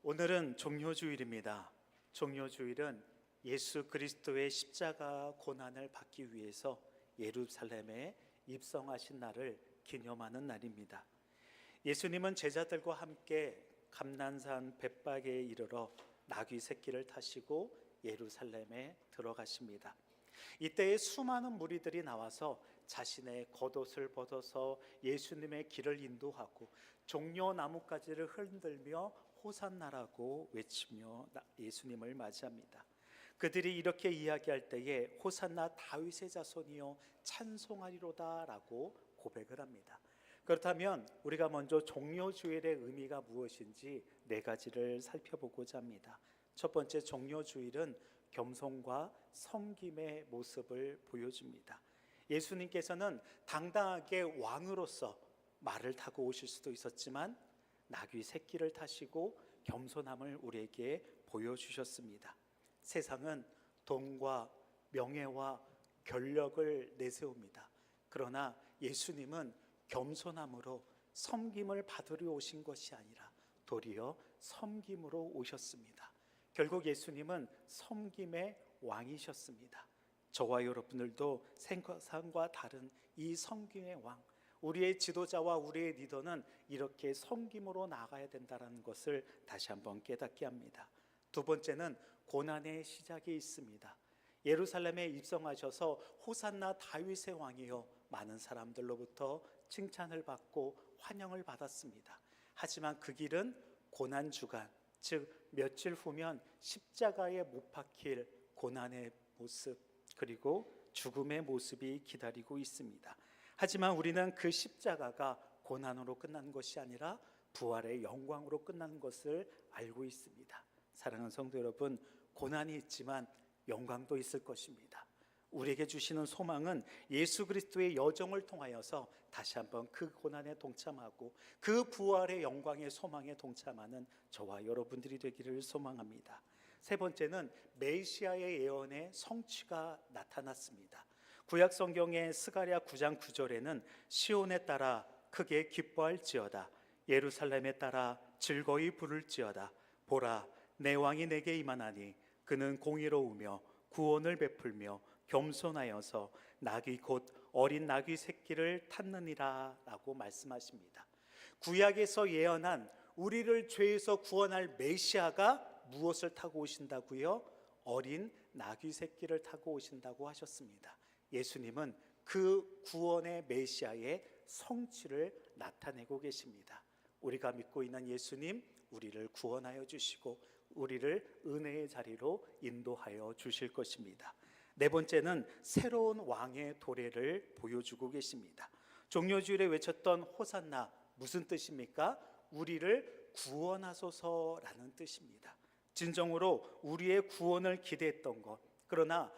오늘은 종료주일입니다. 종료주일은 예수 그리스도의 십자가 고난을 받기 위해서 예루살렘에 입성하신 날을 기념하는 날입니다. 예수님은 제자들과 함께 감난산 벳박에 이르러 나귀 새끼를 타시고 예루살렘에 들어가십니다. 이때에 수많은 무리들이 나와서 자신의 겉옷을 벗어서 예수님의 길을 인도하고 종려나뭇가지를 흔들며 호산나라고 외치며 예수님을 맞이합니다. 그들이 이렇게 이야기할 때에 호산나 다윗의 자손이여 찬송하리로다 라고 고백을 합니다. 그렇다면 우리가 먼저 종려주일의 의미가 무엇인지 네 가지를 살펴보고자 합니다. 첫 번째, 종려주일은 겸손과 섬김의 모습을 보여줍니다. 예수님께서는 당당하게 왕으로서 말을 타고 오실 수도 있었지만 나귀 새끼를 타시고 겸손함을 우리에게 보여주셨습니다. 세상은 돈과 명예와 권력을 내세웁니다. 그러나 예수님은 겸손함으로 섬김을 받으러 오신 것이 아니라 도리어 섬김으로 오셨습니다. 결국 예수님은 섬김의 왕이셨습니다. 저와 여러분들도 세상과 다른 이 섬김의 왕, 우리의 지도자와 우리의 리더는 이렇게 섬김으로 나아가야 된다는 것을 다시 한번 깨닫게 합니다. 두 번째는 고난의 시작이 있습니다. 예루살렘에 입성하셔서 호산나 다윗의 왕이여 많은 사람들로부터 칭찬을 받고 환영을 받았습니다. 하지만 그 길은 고난주간, 즉 며칠 후면 십자가에 못 박힐 고난의 모습, 그리고 죽음의 모습이 기다리고 있습니다. 하지만 우리는 그 십자가가 고난으로 끝난 것이 아니라 부활의 영광으로 끝난 것을 알고 있습니다. 사랑하는 성도 여러분, 고난이 있지만 영광도 있을 것입니다. 우리에게 주시는 소망은 예수 그리스도의 여정을 통하여서 다시 한번 그 고난에 동참하고 그 부활의 영광의 소망에 동참하는 저와 여러분들이 되기를 소망합니다. 세 번째는 메시아의 예언의 성취가 나타났습니다. 구약 성경의 스가랴 9장 9절에는 시온에 따라 크게 기뻐할지어다, 예루살렘에 따라 즐거이 부를지어다. 보라, 내 왕이 내게 임하나니 그는 공의로우며 구원을 베풀며 겸손하여서 나귀 곧 어린 나귀 새끼를 탔느니라 라고 말씀하십니다. 구약에서 예언한 우리를 죄에서 구원할 메시아가 무엇을 타고 오신다고요? 어린 나귀 새끼를 타고 오신다고 하셨습니다. 예수님은 그 구원의 메시아의 성취를 나타내고 계십니다. 우리가 믿고 있는 예수님, 우리를 구원하여 주시고 우리를 은혜의 자리로 인도하여 주실 것입니다. 네 번째는 새로운 왕의 도래를 보여주고 계십니다. 종려주일에 외쳤던 호산나, 무슨 뜻입니까? 우리를 구원하소서라는 뜻입니다. 진정으로 우리의 구원을 기대했던 것, 그러나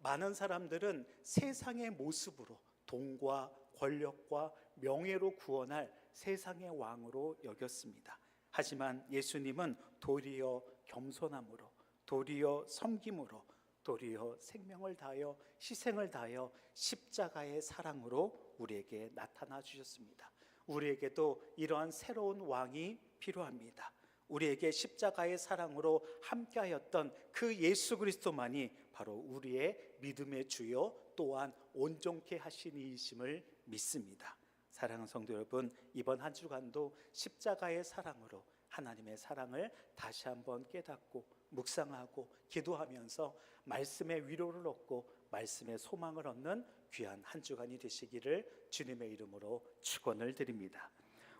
많은 사람들은 세상의 모습으로 돈과 권력과 명예로 구원할 세상의 왕으로 여겼습니다. 하지만 예수님은 도리어 겸손함으로, 도리어 섬김으로, 도리어 생명을 다하여 희생을 다하여 십자가의 사랑으로 우리에게 나타나 주셨습니다. 우리에게도 이러한 새로운 왕이 필요합니다. 우리에게 십자가의 사랑으로 함께하였던 그 예수 그리스도만이 바로 우리의 믿음의 주요 또한 온전케 하신 이이심을 믿습니다. 사랑하는 성도 여러분, 이번 한 주간도 십자가의 사랑으로 하나님의 사랑을 다시 한번 깨닫고 묵상하고 기도하면서 말씀의 위로를 얻고 말씀의 소망을 얻는 귀한 한 주간이 되시기를 주님의 이름으로 축원을 드립니다.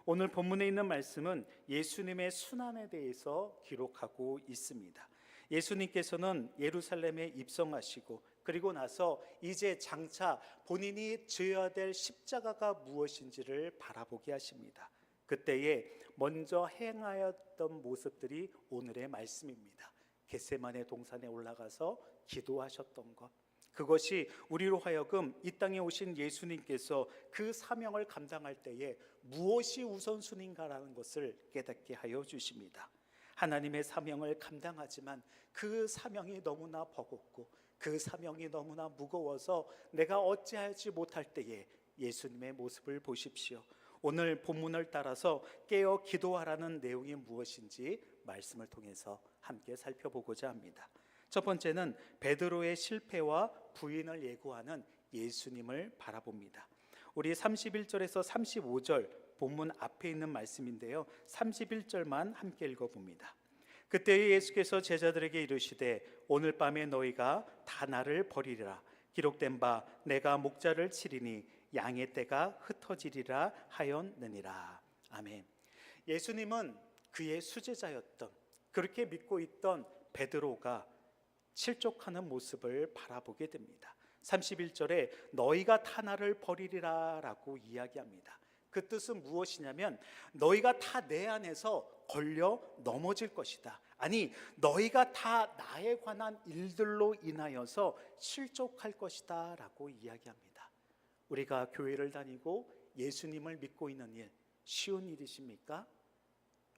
오늘 본문에 있는 말씀은 예수님의 순환에 대해서 기록하고 있습니다. 예수님께서는 예루살렘에 입성하시고 그리고 나서 이제 장차 본인이 져야 될 십자가가 무엇인지를 바라보게 하십니다. 그때에 먼저 행하였던 모습들이 오늘의 말씀입니다. 겟세마네 동산에 올라가서 기도하셨던 것, 그것이 우리로 하여금 이 땅에 오신 예수님께서 그 사명을 감당할 때에 무엇이 우선순위인가라는 것을 깨닫게 하여 주십니다. 하나님의 사명을 감당하지만 그 사명이 너무나 버겁고 그 사명이 너무나 무거워서 내가 어찌하지 못할 때에 예수님의 모습을 보십시오. 오늘 본문을 따라서 깨어 기도하라는 내용이 무엇인지 말씀을 통해서 함께 살펴보고자 합니다. 첫 번째는 베드로의 실패와 부인을 예고하는 예수님을 바라봅니다. 우리 31절에서 35절 본문 앞에 있는 말씀인데요, 31절만 함께 읽어봅니다. 그때 예수께서 제자들에게 이르시되 오늘 밤에 너희가 다 나를 버리리라. 기록된 바 내가 목자를 치리니 양의 떼가 흩어지리라 하였느니라. 아멘. 예수님은 그의 수제자였던, 그렇게 믿고 있던 베드로가 실족하는 모습을 바라보게 됩니다. 31절에 너희가 다 나를 버리리라 라고 이야기합니다. 그 뜻은 무엇이냐면 너희가 다 내 안에서 걸려 넘어질 것이다. 아니, 너희가 다 나에 관한 일들로 인하여서 실족할 것이다 라고 이야기합니다. 우리가 교회를 다니고 예수님을 믿고 있는 일, 쉬운 일이십니까?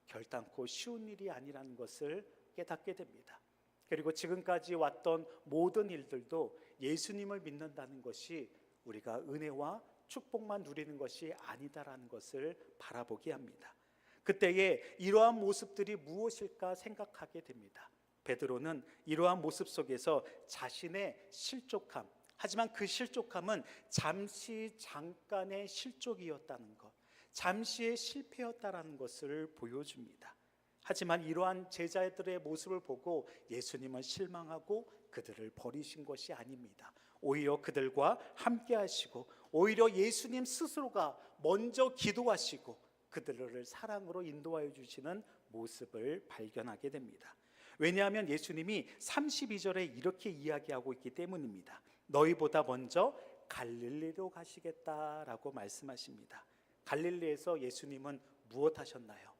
결단코 쉬운 일이 아니라는 것을 깨닫게 됩니다. 그리고 지금까지 왔던 모든 일들도 예수님을 믿는다는 것이 우리가 은혜와 축복만 누리는 것이 아니다라는 것을 바라보게 합니다. 그때에 이러한 모습들이 무엇일까 생각하게 됩니다. 베드로는 이러한 모습 속에서 자신의 실족함, 하지만 그 실족함은 잠깐의 실족이었다는 것, 잠시의 실패였다라는 것을 보여줍니다. 하지만 이러한 제자들의 모습을 보고 예수님은 실망하고 그들을 버리신 것이 아닙니다. 오히려 그들과 함께 하시고, 오히려 예수님 스스로가 먼저 기도하시고 그들을 사랑으로 인도하여 주시는 모습을 발견하게 됩니다. 왜냐하면 예수님이 32절에 이렇게 이야기하고 있기 때문입니다. 너희보다 먼저 갈릴리로 가시겠다라고 말씀하십니다. 갈릴리에서 예수님은 무엇 하셨나요?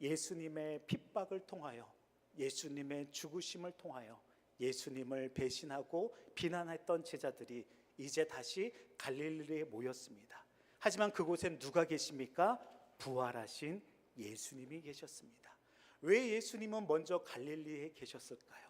예수님의 핍박을 통하여, 예수님의 죽으심을 통하여 예수님을 배신하고 비난했던 제자들이 이제 다시 갈릴리에 모였습니다. 하지만 그곳엔 누가 계십니까? 부활하신 예수님이 계셨습니다. 왜 예수님은 먼저 갈릴리에 계셨을까요?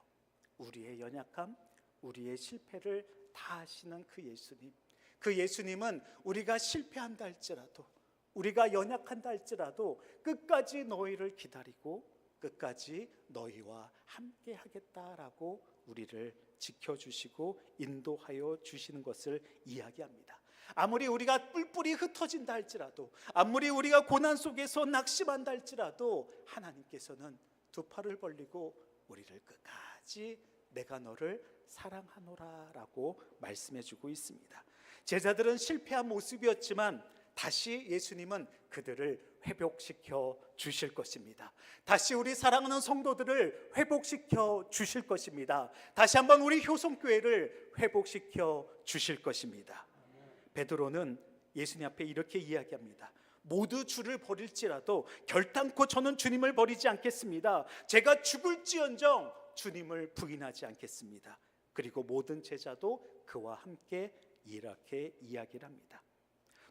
우리의 연약함, 우리의 실패를 다 아시는 그 예수님, 그 예수님은 우리가 실패한다 할지라도, 우리가 연약한다 할지라도 끝까지 너희를 기다리고 끝까지 너희와 함께 하겠다라고 우리를 지켜주시고 인도하여 주시는 것을 이야기합니다. 아무리 우리가 뿔뿔이 흩어진다 할지라도, 아무리 우리가 고난 속에서 낙심한다 할지라도 하나님께서는 두 팔을 벌리고 우리를 끝까지 내가 너를 사랑하노라 라고 말씀해주고 있습니다. 제자들은 실패한 모습이었지만 다시 예수님은 그들을 회복시켜 주실 것입니다. 다시 우리 사랑하는 성도들을 회복시켜 주실 것입니다. 다시 한번 우리 효성교회를 회복시켜 주실 것입니다. 베드로는 예수님 앞에 이렇게 이야기합니다. 모두 주를 버릴지라도 결단코 저는 주님을 버리지 않겠습니다. 제가 죽을지언정 주님을 부인하지 않겠습니다. 그리고 모든 제자도 그와 함께 이렇게 이야기를 합니다.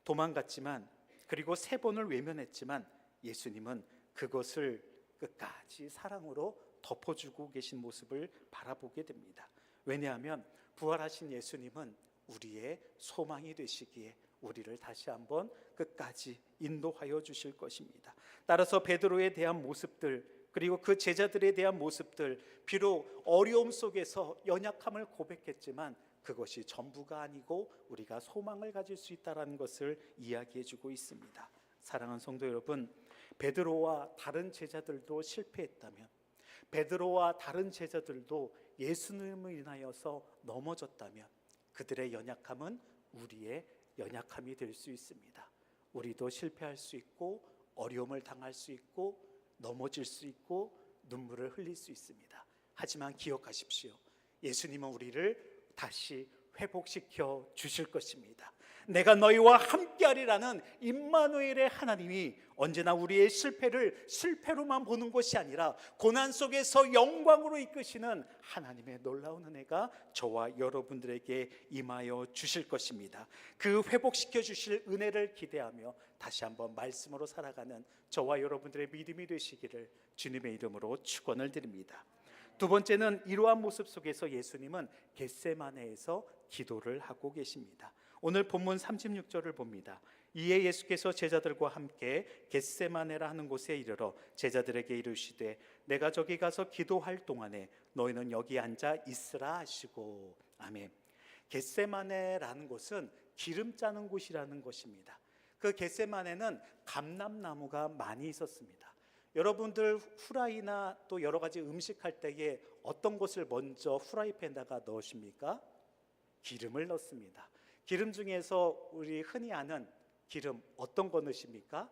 도망갔지만, 그리고 3번을 외면했지만 예수님은 그것을 끝까지 사랑으로 덮어주고 계신 모습을 바라보게 됩니다. 왜냐하면 부활하신 예수님은 우리의 소망이 되시기에 우리를 다시 한번 끝까지 인도하여 주실 것입니다. 따라서 베드로에 대한 모습들, 그리고 그 제자들에 대한 모습들, 비록 어려움 속에서 연약함을 고백했지만 그것이 전부가 아니고 우리가 소망을 가질 수 있다는 것을 이야기해 주고 있습니다. 사랑하는 성도 여러분, 베드로와 다른 제자들도 실패했다면, 베드로와 다른 제자들도 예수님을 인하여서 넘어졌다면 그들의 연약함은 우리의 연약함이 될 수 있습니다. 우리도 실패할 수 있고 어려움을 당할 수 있고 넘어질 수 있고 눈물을 흘릴 수 있습니다. 하지만 기억하십시오. 예수님은 우리를 다시 회복시켜 주실 것입니다. 내가 너희와 함께하리라는 임마누엘의 하나님이 언제나 우리의 실패를 실패로만 보는 것이 아니라 고난 속에서 영광으로 이끄시는 하나님의 놀라운 은혜가 저와 여러분들에게 임하여 주실 것입니다. 그 회복시켜 주실 은혜를 기대하며 다시 한번 말씀으로 살아가는 저와 여러분들의 믿음이 되시기를 주님의 이름으로 축원을 드립니다. 두 번째는 이러한 모습 속에서 예수님은 겟세마네에서 기도를 하고 계십니다. 오늘 본문 36절을 봅니다. 이에 예수께서 제자들과 함께 겟세마네라 하는 곳에 이르러 제자들에게 이르시되 내가 저기 가서 기도할 동안에 너희는 여기 앉아 있으라 하시고. 아멘. 겟세마네라는 곳은 기름 짜는 곳이라는 것입니다. 그 겟세마네는 감람나무가 많이 있었습니다. 여러분들 후라이나 또 여러 가지 음식할 때에 어떤 것을 먼저 후라이팬에다가 넣으십니까? 기름을 넣습니다. 기름 중에서 우리 흔히 아는 기름 어떤 거 넣으십니까?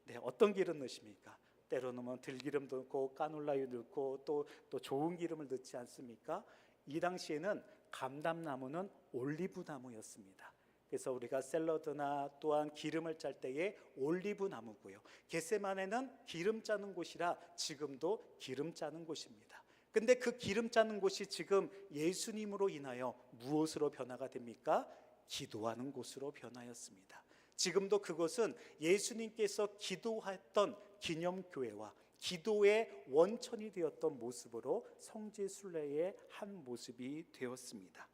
네, 어떤 기름 넣으십니까? 때로는 뭐 들기름도 넣고 까놀라유 넣고 또 좋은 기름을 넣지 않습니까? 이 당시에는 감람나무는 올리브나무였습니다. 그래서 우리가 샐러드나 또한 기름을 짤 때에 올리브나무고요. 겟세마네는 기름 짜는 곳이라 지금도 기름 짜는 곳입니다. 근데 그 기름 짜는 곳이 지금 예수님으로 인하여 무엇으로 변화가 됩니까? 기도하는 곳으로 변하였습니다. 지금도 그곳은 예수님께서 기도했던 기념교회와 기도의 원천이 되었던 모습으로 성지순례의 한 모습이 되었습니다.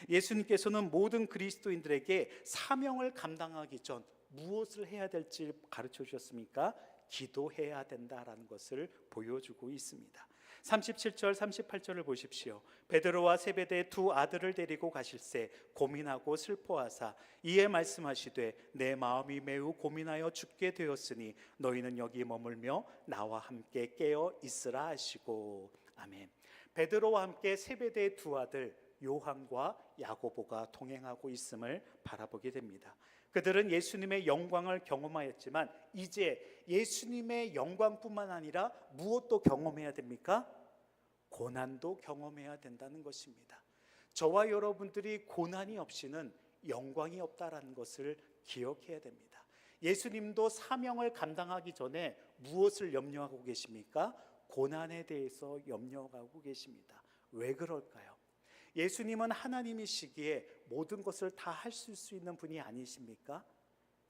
예수님께서는 모든 그리스도인들에게 사명을 감당하기 전 무엇을 해야 될지 가르쳐 주셨습니까? 기도해야 된다라는 것을 보여주고 있습니다. 37절 38절을 보십시오. 베드로와 세베대의 두 아들을 데리고 가실새 고민하고 슬퍼하사 이에 말씀하시되 내 마음이 매우 고민하여 죽게 되었으니 너희는 여기 머물며 나와 함께 깨어 있으라 하시고. 아멘. 베드로와 함께 세베대의 두 아들 요한과 야고보가 동행하고 있음을 바라보게 됩니다. 그들은 예수님의 영광을 경험하였지만 이제 예수님의 영광뿐만 아니라 무엇도 경험해야 됩니까? 고난도 경험해야 된다는 것입니다. 저와 여러분들이 고난이 없이는 영광이 없다라는 것을 기억해야 됩니다. 예수님도 사명을 감당하기 전에 무엇을 염려하고 계십니까? 고난에 대해서 염려하고 계십니다. 왜 그럴까요? 예수님은 하나님이시기에 모든 것을 다 하실 수 있는 분이 아니십니까?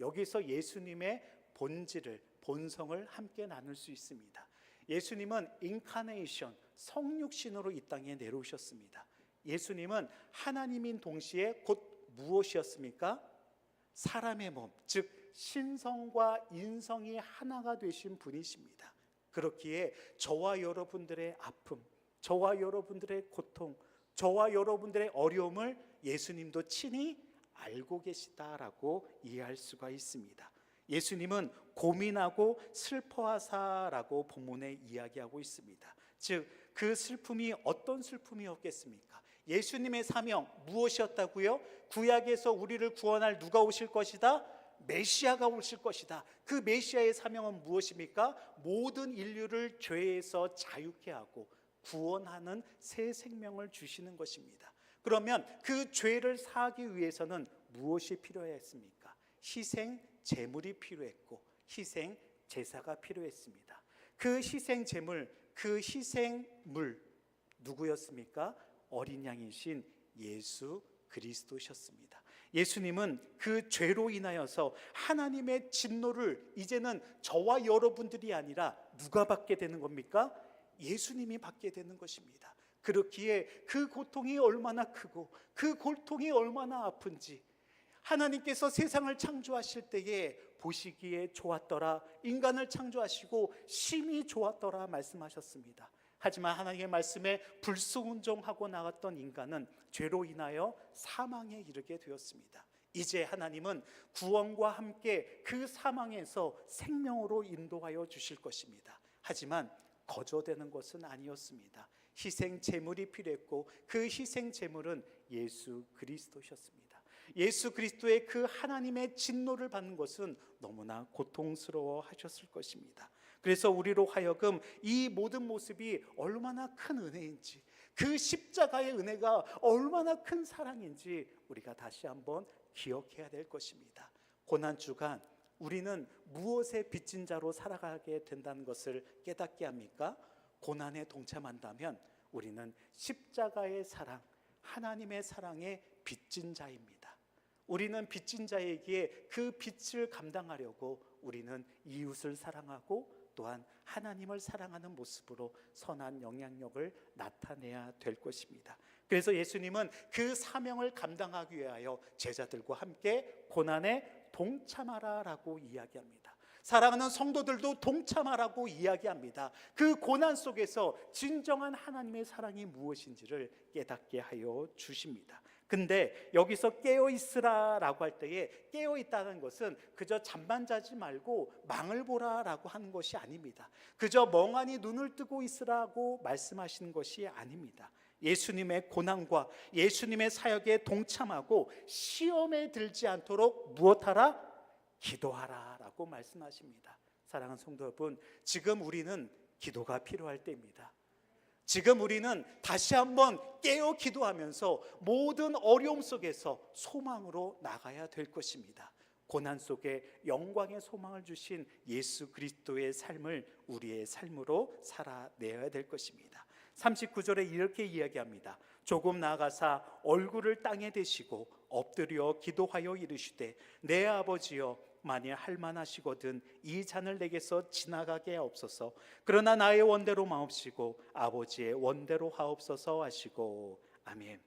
여기서 예수님의 본질을, 본성을 함께 나눌 수 있습니다. 예수님은 인카네이션, 성육신으로 이 땅에 내려오셨습니다. 예수님은 하나님인 동시에 곧 무엇이었습니까? 사람의 몸, 즉 신성과 인성이 하나가 되신 분이십니다. 그렇기에 저와 여러분들의 아픔, 저와 여러분들의 고통, 저와 여러분들의 어려움을 예수님도 친히 알고 계시다라고 이해할 수가 있습니다. 예수님은 고민하고 슬퍼하사라고 본문에 이야기하고 있습니다. 즉 그 슬픔이 어떤 슬픔이었겠습니까? 예수님의 사명 무엇이었다고요? 구약에서 우리를 구원할 누가 오실 것이다? 메시아가 오실 것이다. 그 메시아의 사명은 무엇입니까? 모든 인류를 죄에서 자유케 하고 구원하는 새 생명을 주시는 것입니다. 그러면 그 죄를 사하기 위해서는 무엇이 필요했습니까? 희생 제물이 필요했고 희생 제사가 필요했습니다. 그 희생 제물, 그 희생물 누구였습니까? 어린 양이신 예수 그리스도셨습니다. 예수님은 그 죄로 인하여서 하나님의 진노를 이제는 저와 여러분들이 아니라 누가 받게 되는 겁니까? 예수님이 받게 되는 것입니다. 그렇기에 그 고통이 얼마나 크고 그 고통이 얼마나 아픈지 하나님께서 세상을 창조하실 때에 보시기에 좋았더라, 인간을 창조하시고 심히 좋았더라 말씀하셨습니다. 하지만 하나님의 말씀에 불순종하고 나갔던 인간은 죄로 인하여 사망에 이르게 되었습니다. 이제 하나님은 구원과 함께 그 사망에서 생명으로 인도하여 주실 것입니다. 하지만 거저되는 것은 아니었습니다. 희생 제물이 필요했고 그 희생 제물은 예수 그리스도셨습니다. 예수 그리스도의 그 하나님의 진노를 받는 것은 너무나 고통스러워 하셨을 것입니다. 그래서 우리로 하여금 이 모든 모습이 얼마나 큰 은혜인지, 그 십자가의 은혜가 얼마나 큰 사랑인지 우리가 다시 한번 기억해야 될 것입니다. 고난주간 우리는 무엇에 빚진 자로 살아가게 된다는 것을 깨닫게 합니까? 고난에 동참한다면 우리는 십자가의 사랑, 하나님의 사랑에 빚진 자입니다. 우리는 빚진 자에게 그 빚을 감당하려고 우리는 이웃을 사랑하고 또한 하나님을 사랑하는 모습으로 선한 영향력을 나타내야 될 것입니다. 그래서 예수님은 그 사명을 감당하기 위하여 제자들과 함께 고난에 동참하라라고 이야기합니다. 사랑하는 성도들도 동참하라고 이야기합니다. 그 고난 속에서 진정한 하나님의 사랑이 무엇인지를 깨닫게 하여 주십니다. 근데 여기서 깨어있으라라고 할 때에 깨어있다는 것은 그저 잠만 자지 말고 망을 보라라고 하는 것이 아닙니다. 그저 멍하니 눈을 뜨고 있으라고 말씀하시는 것이 아닙니다. 예수님의 고난과 예수님의 사역에 동참하고 시험에 들지 않도록 무엇하라? 기도하라라고 말씀하십니다. 사랑하는 성도 여러분, 지금 우리는 기도가 필요할 때입니다. 지금 우리는 다시 한번 깨어 기도하면서 모든 어려움 속에서 소망으로 나가야 될 것입니다. 고난 속에 영광의 소망을 주신 예수 그리스도의 삶을 우리의 삶으로 살아내야 될 것입니다. 39절에 이렇게 이야기합니다. 조금 나아가사 얼굴을 땅에 대시고 엎드려 기도하여 이르시되 내 아버지여 만일 할만하시거든 이 잔을 내게서 지나가게 하옵소서. 그러나 나의 원대로 마옵시고 아버지의 원대로 하옵소서 하시고. 아멘.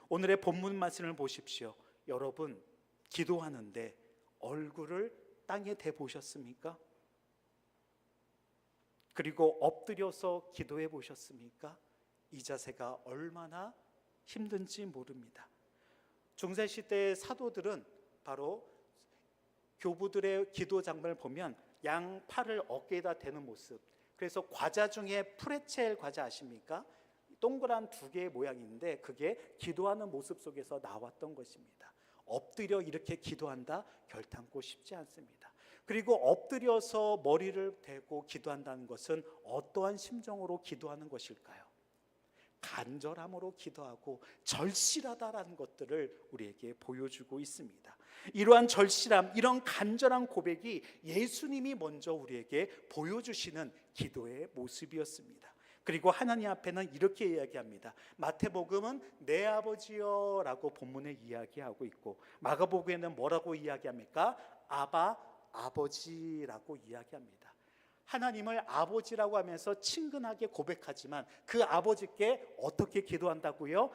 오늘의 본문 말씀을 보십시오. 여러분, 기도하는데 얼굴을 땅에 대보셨습니까? 그리고 엎드려서 기도해 보셨습니까? 이 자세가 얼마나 힘든지 모릅니다. 중세시대의 사도들은 바로 교부들의 기도 장면을 보면 양 팔을 어깨에다 대는 모습, 그래서 과자 중에 프레첼 과자 아십니까? 동그란 두 개의 모양인데 그게 기도하는 모습 속에서 나왔던 것입니다. 엎드려 이렇게 기도한다? 결탄코 쉽지 않습니다. 그리고 엎드려서 머리를 대고 기도한다는 것은 어떠한 심정으로 기도하는 것일까요? 간절함으로 기도하고 절실하다라는 것들을 우리에게 보여주고 있습니다. 이러한 절실함, 이런 간절한 고백이 예수님이 먼저 우리에게 보여주시는 기도의 모습이었습니다. 그리고 하나님 앞에는 이렇게 이야기합니다. 마태복음은 내 아버지여 라고 본문에 이야기하고 있고, 마가복음에는 뭐라고 이야기합니까? 아바 아버지라고 이야기합니다. 하나님을 아버지라고 하면서 친근하게 고백하지만 그 아버지께 어떻게 기도한다고요?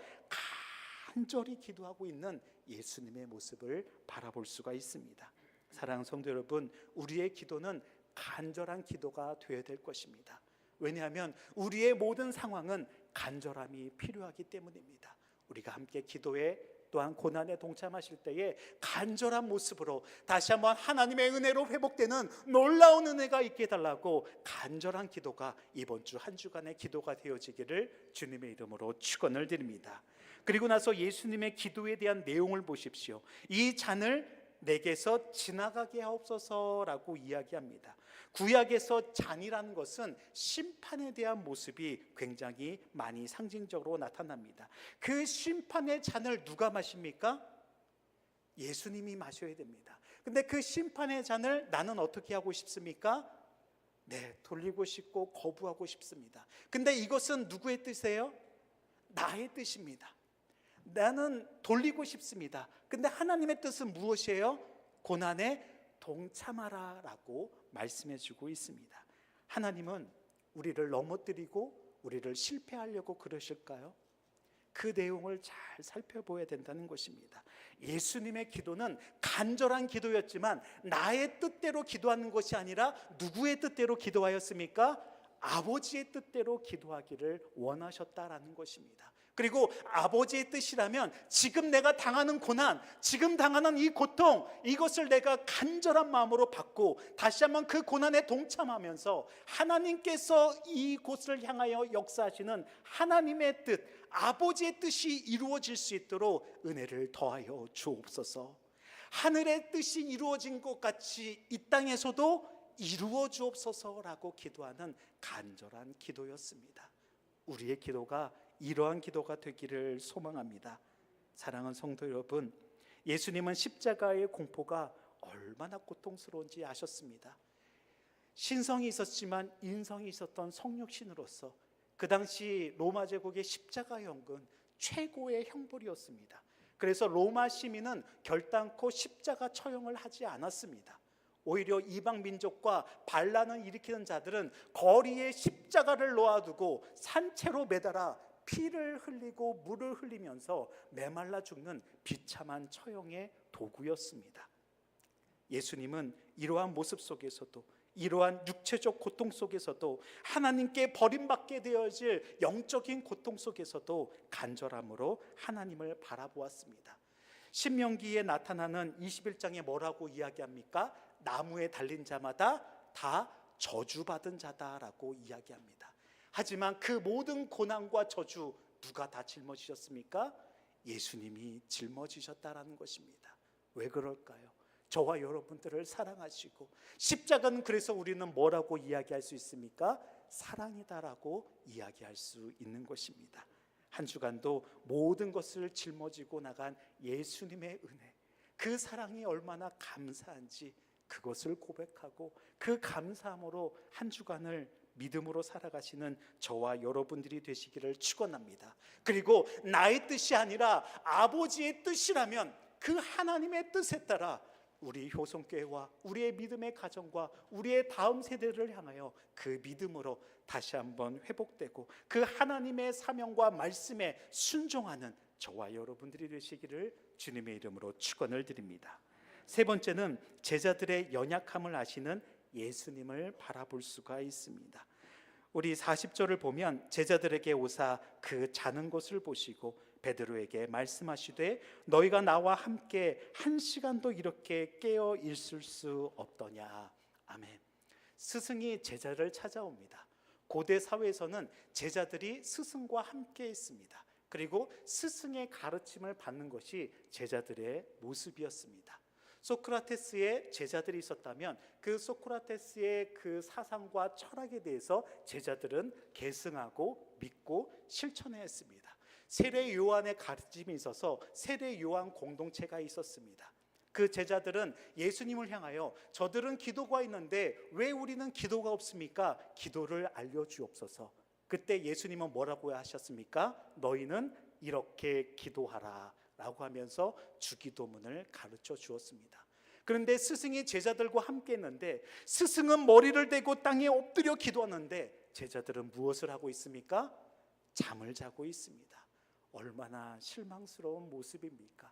간절히 기도하고 있는 예수님의 모습을 바라볼 수가 있습니다. 사랑하는 성도 여러분, 우리의 기도는 간절한 기도가 되어야 될 것입니다. 왜냐하면 우리의 모든 상황은 간절함이 필요하기 때문입니다. 우리가 함께 기도에 또한 고난에 동참하실 때에 간절한 모습으로 다시 한번 하나님의 은혜로 회복되는 놀라운 은혜가 있게 해달라고 간절한 기도가 이번 주 한 주간의 기도가 되어지기를 주님의 이름으로 축원을 드립니다. 그리고 나서 예수님의 기도에 대한 내용을 보십시오. 이 잔을 내게서 지나가게 하옵소서라고 이야기합니다. 구약에서 잔이라는 것은 심판에 대한 모습이 굉장히 많이 상징적으로 나타납니다. 그 심판의 잔을 누가 마십니까? 예수님이 마셔야 됩니다. 근데 그 심판의 잔을 나는 어떻게 하고 싶습니까? 네, 돌리고 싶고 거부하고 싶습니다. 근데 이것은 누구의 뜻이에요? 나의 뜻입니다. 나는 돌리고 싶습니다. 근데 하나님의 뜻은 무엇이에요? 고난에 동참하라라고 말씀해 주고 있습니다. 하나님은 우리를 넘어뜨리고 우리를 실패하려고 그러실까요? 그 내용을 잘 살펴봐야 된다는 것입니다. 예수님의 기도는 간절한 기도였지만 나의 뜻대로 기도하는 것이 아니라 누구의 뜻대로 기도하였습니까? 아버지의 뜻대로 기도하기를 원하셨다라는 것입니다. 그리고 아버지의 뜻이라면 지금 내가 당하는 고난, 지금 당하는 이 고통, 이것을 내가 간절한 마음으로 받고 다시 한번 그 고난에 동참하면서 하나님께서 이곳을 향하여 역사하시는 하나님의 뜻, 아버지의 뜻이 이루어질 수 있도록 은혜를 더하여 주옵소서. 하늘의 뜻이 이루어진 것 같이 이 땅에서도 이루어 주옵소서라고 기도하는 간절한 기도였습니다. 우리의 기도가 이러한 기도가 되기를 소망합니다. 사랑하는 성도 여러분, 예수님은 십자가의 공포가 얼마나 고통스러운지 아셨습니다. 신성이 있었지만 인성이 있었던 성육신으로서 그 당시 로마 제국의 십자가형은 최고의 형벌이었습니다. 그래서 로마 시민은 결단코 십자가 처형을 하지 않았습니다. 오히려 이방 민족과 반란을 일으키는 자들은 거리에 십자가를 놓아두고 산채로 매달아 피를 흘리고 물을 흘리면서 메말라 죽는 비참한 처형의 도구였습니다. 예수님은 이러한 모습 속에서도, 이러한 육체적 고통 속에서도, 하나님께 버림받게 되어질 영적인 고통 속에서도 간절함으로 하나님을 바라보았습니다. 신명기에 나타나는 21장에 뭐라고 이야기합니까? 나무에 달린 자마다 다 저주받은 자다라고 이야기합니다. 하지만 그 모든 고난과 저주 누가 다 짊어지셨습니까? 예수님이 짊어지셨다라는 것입니다. 왜 그럴까요? 저와 여러분들을 사랑하시고, 십자가는 그래서 우리는 뭐라고 이야기할 수 있습니까? 사랑이다라고 이야기할 수 있는 것입니다. 한 주간도 모든 것을 짊어지고 나간 예수님의 은혜, 그 사랑이 얼마나 감사한지 그것을 고백하고 그 감사함으로 한 주간을 믿음으로 살아가시는 저와 여러분들이 되시기를 축원합니다. 그리고 나의 뜻이 아니라 아버지의 뜻이라면 그 하나님의 뜻에 따라 우리 효성교회와 우리의 믿음의 가정과 우리의 다음 세대를 향하여 그 믿음으로 다시 한번 회복되고 그 하나님의 사명과 말씀에 순종하는 저와 여러분들이 되시기를 주님의 이름으로 축원을 드립니다. 세 번째는 제자들의 연약함을 아시는 예수님을 바라볼 수가 있습니다. 우리 40절을 보면 제자들에게 오사 그 자는 것을 보시고 베드로에게 말씀하시되 너희가 나와 함께 한 시간도 이렇게 깨어 있을 수 없더냐. 아멘. 스승이 제자를 찾아옵니다. 고대 사회에서는 제자들이 스승과 함께 있습니다. 그리고 스승의 가르침을 받는 것이 제자들의 모습이었습니다. 소크라테스의 제자들이 있었다면 그 소크라테스의 그 사상과 철학에 대해서 제자들은 계승하고 믿고 실천해야 했습니다. 세례 요한의 가르침이 있어서 세례 요한 공동체가 있었습니다. 그 제자들은 예수님을 향하여 저들은 기도가 있는데 왜 우리는 기도가 없습니까? 기도를 알려주옵소서. 그때 예수님은 뭐라고 하셨습니까? 너희는 이렇게 기도하라 라고 하면서 주기도문을 가르쳐 주었습니다. 그런데 스승이 제자들과 함께 했는데 스승은 머리를 대고 땅에 엎드려 기도하는데 제자들은 무엇을 하고 있습니까? 잠을 자고 있습니다. 얼마나 실망스러운 모습입니까?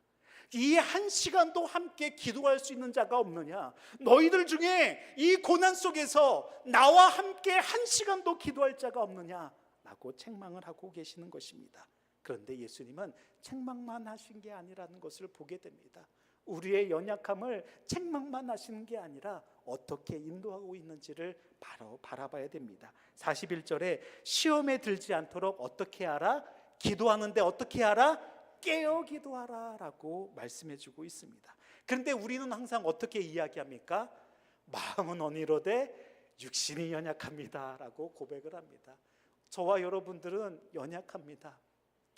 이 한 시간도 함께 기도할 수 있는 자가 없느냐? 너희들 중에 이 고난 속에서 나와 함께 한 시간도 기도할 자가 없느냐? 라고 책망을 하고 계시는 것입니다. 그런데 예수님은 책망만 하신 게 아니라는 것을 보게 됩니다. 우리의 연약함을 책망만 하시는 게 아니라 어떻게 인도하고 있는지를 바로 바라봐야 됩니다. 41절에 시험에 들지 않도록 어떻게 하라? 기도하는데 어떻게 하라? 깨어 기도하라 라고 말씀해 주고 있습니다. 그런데 우리는 항상 어떻게 이야기합니까? 마음은 언이로되 육신이 연약합니다 라고 고백을 합니다. 저와 여러분들은 연약합니다.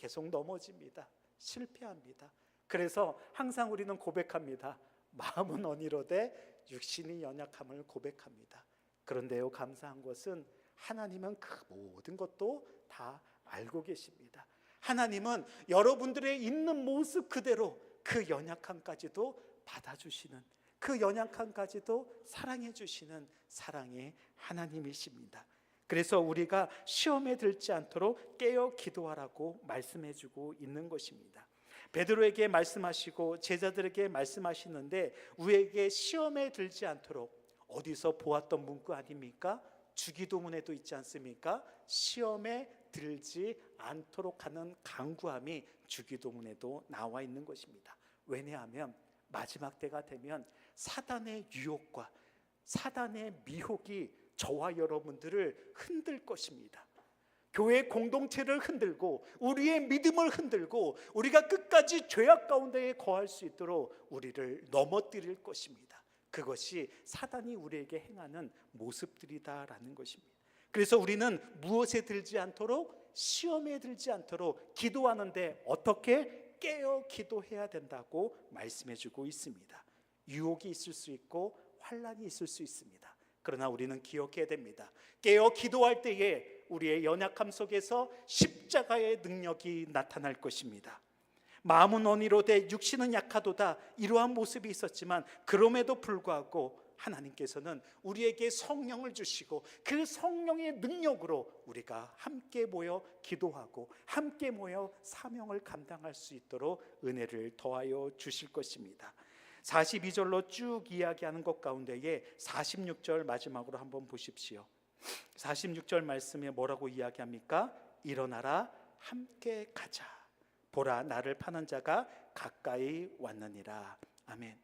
계속 넘어집니다. 실패합니다. 그래서 항상 우리는 고백합니다. 마음은 언이로되 육신이 연약함을 고백합니다. 그런데요, 감사한 것은 하나님은 그 모든 것도 다 알고 계십니다. 하나님은 여러분들의 있는 모습 그대로 그 연약함까지도 받아주시는, 그 연약함까지도 사랑해 주시는 사랑의 하나님이십니다. 그래서 우리가 시험에 들지 않도록 깨어 기도하라고 말씀해 주고 있는 것입니다. 베드로에게 말씀하시고 제자들에게 말씀하시는데 우리에게 시험에 들지 않도록 어디서 보았던 문구 아닙니까? 주기도문에도 있지 않습니까? 시험에 들지 않도록 하는 간구함이 주기도문에도 나와 있는 것입니다. 왜냐하면 마지막 때가 되면 사단의 유혹과 사단의 미혹이 저와 여러분들을 흔들 것입니다. 교회 공동체를 흔들고 우리의 믿음을 흔들고 우리가 끝까지 죄악 가운데 거할 수 있도록 우리를 넘어뜨릴 것입니다. 그것이 사단이 우리에게 행하는 모습들이다라는 것입니다. 그래서 우리는 무엇에 들지 않도록, 시험에 들지 않도록 기도하는데 어떻게 깨어 기도해야 된다고 말씀해 주고 있습니다. 유혹이 있을 수 있고 환난이 있을 수 있습니다. 그러나 우리는 기억해야 됩니다. 깨어 기도할 때에 우리의 연약함 속에서 십자가의 능력이 나타날 것입니다. 마음은 언이로되 육신은 약하도다, 이러한 모습이 있었지만 그럼에도 불구하고 하나님께서는 우리에게 성령을 주시고 그 성령의 능력으로 우리가 함께 모여 기도하고 함께 모여 사명을 감당할 수 있도록 은혜를 더하여 주실 것입니다. 42절로 쭉 이야기하는 것 가운데에 46절 마지막으로 한번 보십시오. 46절 말씀에 뭐라고 이야기합니까? 일어나라 함께 가자. 보라 나를 파는 자가 가까이 왔느니라. 아멘.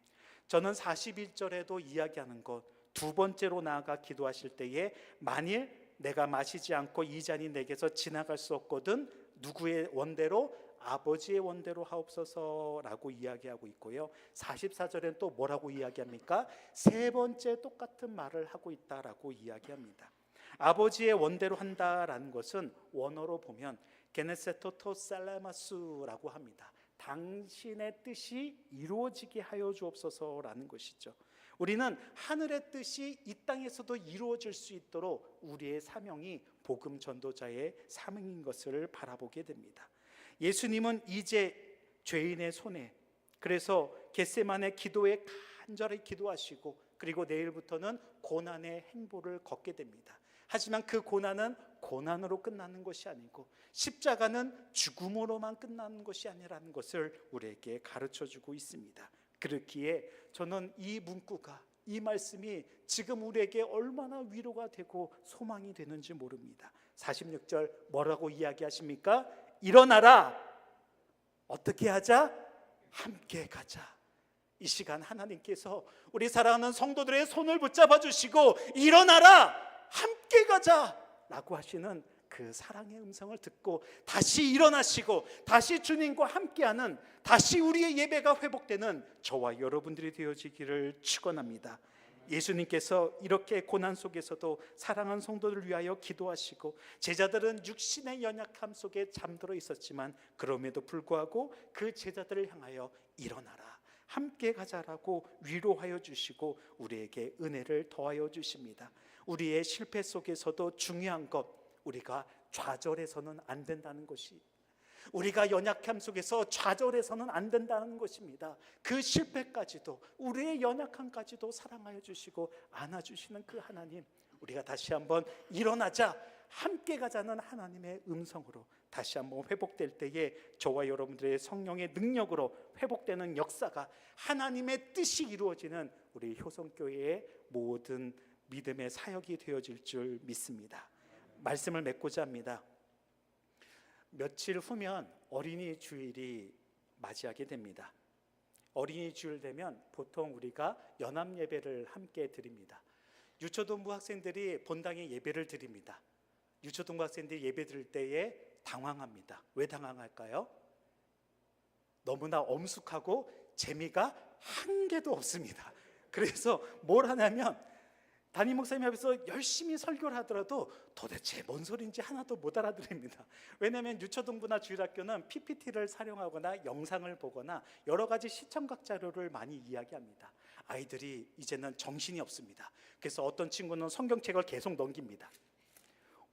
저는 41절에도 이야기하는 것, 두 번째로 나아가 기도하실 때에 만일 내가 마시지 않고 이 잔이 내게서 지나갈 수 없거든 누구의 원대로? 아버지의 원대로 하옵소서라고 이야기하고 있고요. 44절엔 또 뭐라고 이야기합니까? 세 번째 똑같은 말을 하고 있다라고 이야기합니다. 아버지의 원대로 한다라는 것은 원어로 보면 게네세토토 살라마스라고 합니다. 당신의 뜻이 이루어지게 하여 주옵소서라는 것이죠. 우리는 하늘의 뜻이 이 땅에서도 이루어질 수 있도록 우리의 사명이 복음 전도자의 사명인 것을 바라보게 됩니다. 예수님은 이제 죄인의 손에, 그래서 겟세마네 기도에 간절히 기도하시고 그리고 내일부터는 고난의 행보를 걷게 됩니다. 하지만 그 고난은 고난으로 끝나는 것이 아니고 십자가는 죽음으로만 끝나는 것이 아니라는 것을 우리에게 가르쳐주고 있습니다. 그렇기에 저는 이 문구가, 이 말씀이 지금 우리에게 얼마나 위로가 되고 소망이 되는지 모릅니다. 46절 뭐라고 이야기하십니까? 일어나라. 어떻게 하자? 함께 가자. 이 시간 하나님께서 우리 사랑하는 성도들의 손을 붙잡아 주시고 일어나라 함께 가자 라고 하시는 그 사랑의 음성을 듣고 다시 일어나시고 다시 주님과 함께하는, 다시 우리의 예배가 회복되는 저와 여러분들이 되어지기를 축원합니다. 예수님께서 이렇게 고난 속에서도 사랑하는 성도들을 위하여 기도하시고 제자들은 육신의 연약함 속에 잠들어 있었지만 그럼에도 불구하고 그 제자들을 향하여 일어나라 함께 가자라고 위로하여 주시고 우리에게 은혜를 더하여 주십니다. 우리의 실패 속에서도 중요한 것, 우리가 좌절해서는 안 된다는 것이, 우리가 연약함 속에서 좌절해서는 안 된다는 것입니다. 그 실패까지도, 우리의 연약함까지도 사랑하여 주시고 안아주시는 그 하나님, 우리가 다시 한번 일어나자 함께 가자는 하나님의 음성으로 다시 한번 회복될 때에 저와 여러분들의 성령의 능력으로 회복되는 역사가, 하나님의 뜻이 이루어지는 우리 효성교회의 모든 믿음의 사역이 되어질 줄 믿습니다. 말씀을 맺고자 합니다. 며칠 후면 어린이 주일이 맞이하게 됩니다. 어린이 주일 되면 보통 우리가 연합 예배를 함께 드립니다. 유초등부 학생들이 본당에 예배를 드립니다. 유초등부 학생들이 예배 드릴 때에 당황합니다. 왜 당황할까요? 너무나 엄숙하고 재미가 한 개도 없습니다. 그래서 뭘 하냐면 담임 목사님 앞에서 열심히 설교를 하더라도 도대체 뭔 소리인지 하나도 못 알아들습니다. 왜냐하면 유초등부나 주일학교는 PPT를 사용하거나 영상을 보거나 여러 가지 시청각 자료를 많이 이야기합니다. 아이들이 이제는 정신이 없습니다. 그래서 어떤 친구는 성경책을 계속 넘깁니다.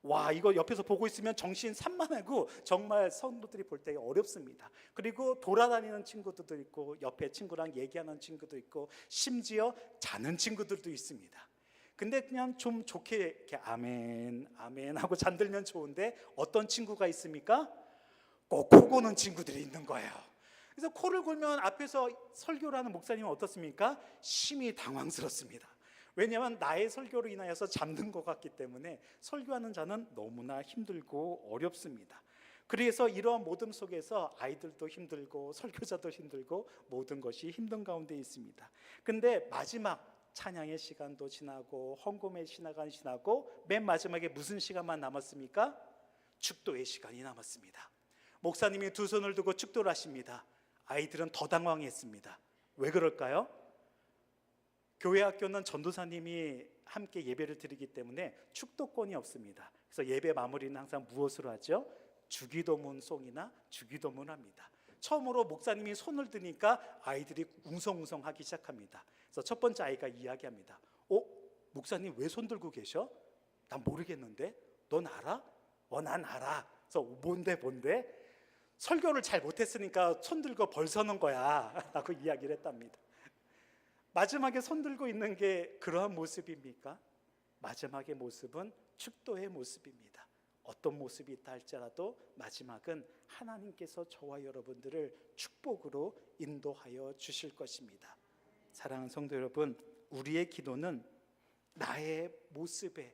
와, 이거 옆에서 보고 있으면 정신 산만하고 정말 성도들이 볼 때 어렵습니다. 그리고 돌아다니는 친구들도 있고 옆에 친구랑 얘기하는 친구도 있고 심지어 자는 친구들도 있습니다. 근데 그냥 좀 좋게 이렇게 아멘 아멘 하고 잠들면 좋은데 어떤 친구가 있습니까? 꼭 코 고는 친구들이 있는 거예요. 그래서 코를 골면 앞에서 설교를 하는 목사님은 어떻습니까? 심히 당황스럽습니다. 왜냐하면 나의 설교로 인하여서 잠든 것 같기 때문에 설교하는 자는 너무나 힘들고 어렵습니다. 그래서 이러한 모든 속에서 아이들도 힘들고 설교자도 힘들고 모든 것이 힘든 가운데 있습니다. 근데 마지막 찬양의 시간도 지나고 헌금의 시간이 지나고 맨 마지막에 무슨 시간만 남았습니까? 축도의 시간이 남았습니다. 목사님이 두 손을 두고 축도를 하십니다. 아이들은 더 당황했습니다. 왜 그럴까요? 교회 학교는 전도사님이 함께 예배를 드리기 때문에 축도권이 없습니다. 그래서 예배 마무리는 항상 무엇으로 하죠? 주기도문 송이나 주기도문을 합니다. 처음으로 목사님이 손을 드니까 아이들이 웅성웅성하기 시작합니다. 그래서 첫 번째 아이가 이야기합니다. 목사님 왜 손 들고 계셔? 난 모르겠는데 넌 알아? 난 알아. 그래서 뭔데? 설교를 잘 못했으니까 손 들고 벌 서는 거야 라고 이야기를 했답니다. 마지막에 손 들고 있는 게 그러한 모습입니까? 마지막의 모습은 축도의 모습입니다. 어떤 모습이 있다 할지라도 마지막은 하나님께서 저와 여러분들을 축복으로 인도하여 주실 것입니다. 사랑하는 성도 여러분, 우리의 기도는 나의 모습에,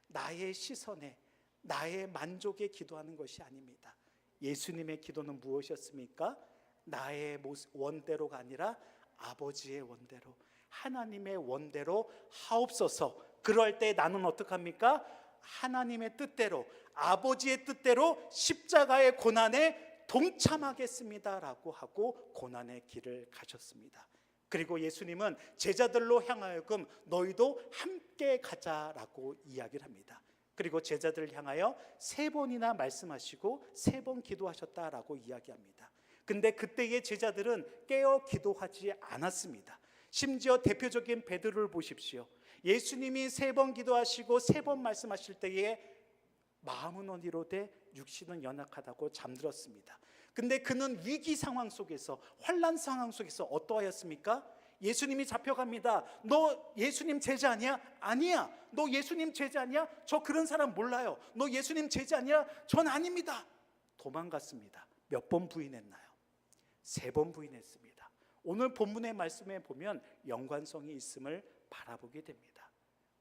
나의 시선에, 나의 만족에 기도하는 것이 아닙니다. 예수님의 기도는 무엇이었습니까? 나의 원대로가 아니라 아버지의 원대로, 하나님의 원대로 하옵소서. 그럴 때 나는 어떡합니까? 하나님의 뜻대로, 아버지의 뜻대로 십자가의 고난에 동참하겠습니다 라고 하고 고난의 길을 가셨습니다. 그리고 예수님은 제자들로 향하여금 너희도 함께 가자라고 이야기를 합니다. 그리고 제자들을 향하여 3번이나 말씀하시고 3번 기도하셨다라고 이야기합니다. 근데 그때의 제자들은 깨어 기도하지 않았습니다. 심지어 대표적인 베드로를 보십시오. 예수님이 3번 기도하시고 3번 말씀하실 때에 마음은 어디로되 육신은 연약하다고 잠들었습니다. 근데 그는 위기 상황 속에서, 환난 상황 속에서 어떠하였습니까? 예수님이 잡혀갑니다. 너 예수님 제자 아니야? 아니야. 너 예수님 제자 아니야? 저 그런 사람 몰라요. 너 예수님 제자 아니야? 전 아닙니다. 도망갔습니다. 몇 번 부인했나요? 3번 부인했습니다. 오늘 본문의 말씀에 보면 연관성이 있음을 바라보게 됩니다.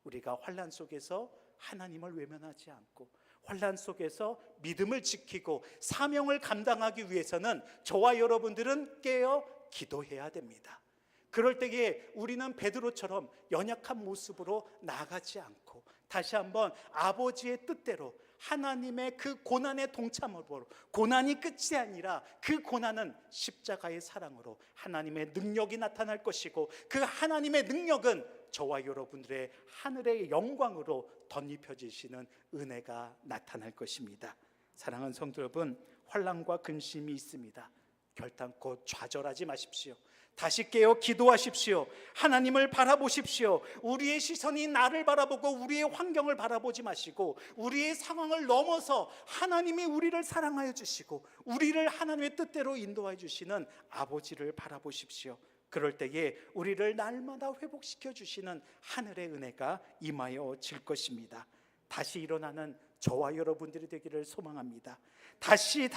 우리가 환난 속에서 하나님을 외면하지 않고 환난 속에서 믿음을 지키고 사명을 감당하기 위해서는 저와 여러분들은 깨어 기도해야 됩니다. 그럴 때에 우리는 베드로처럼 연약한 모습으로 나아가지 않고 다시 한번 아버지의 뜻대로 하나님의 그 고난에 동참으로, 고난이 끝이 아니라 그 고난은 십자가의 사랑으로 하나님의 능력이 나타날 것이고 그 하나님의 능력은 저와 여러분들의 하늘의 영광으로 덧입혀지시는 은혜가 나타날 것입니다. 사랑하는 성도 여러분, 환난과 근심이 있습니다. 결단코 좌절하지 마십시오. 다시 깨어 기도하십시오. 하나님을 바라보십시오. 우리의 시선이 나를 바라보고 우리의 환경을 바라보지 마시고 우리의 상황을 넘어서 하나님이 우리를 사랑하여 주시고 우리를 하나님의 뜻대로 인도하여 주시는 아버지를 바라보십시오. 그럴 때에 우리를 날마다 회복시켜 주시는 하늘의 은혜가 임하여 질 것입니다. 다시 일어나는 저와 여러분들이 되기를 소망합니다. 다시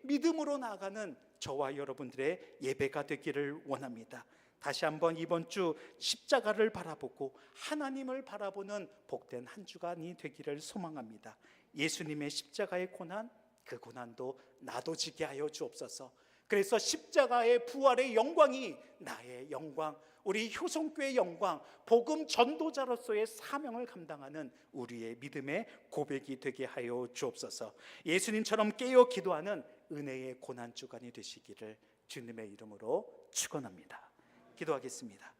믿음으로 나아가는 저와 여러분들의 예배가 되기를 원합니다. 다시 한번 이번 주 십자가를 바라보고 하나님을 바라보는 복된 한 주간이 되기를 소망합니다. 예수님의 십자가의 고난, 그 고난도 나도 지게 하여 주옵소서. 그래서 십자가의 부활의 영광이 나의 영광, 우리 효성교회의 영광, 복음 전도자로서의 사명을 감당하는 우리의 믿음의 고백이 되게 하여 주옵소서. 예수님처럼 깨어 기도하는 은혜의 고난주간이 되시기를 주님의 이름으로 축원합니다. 기도하겠습니다.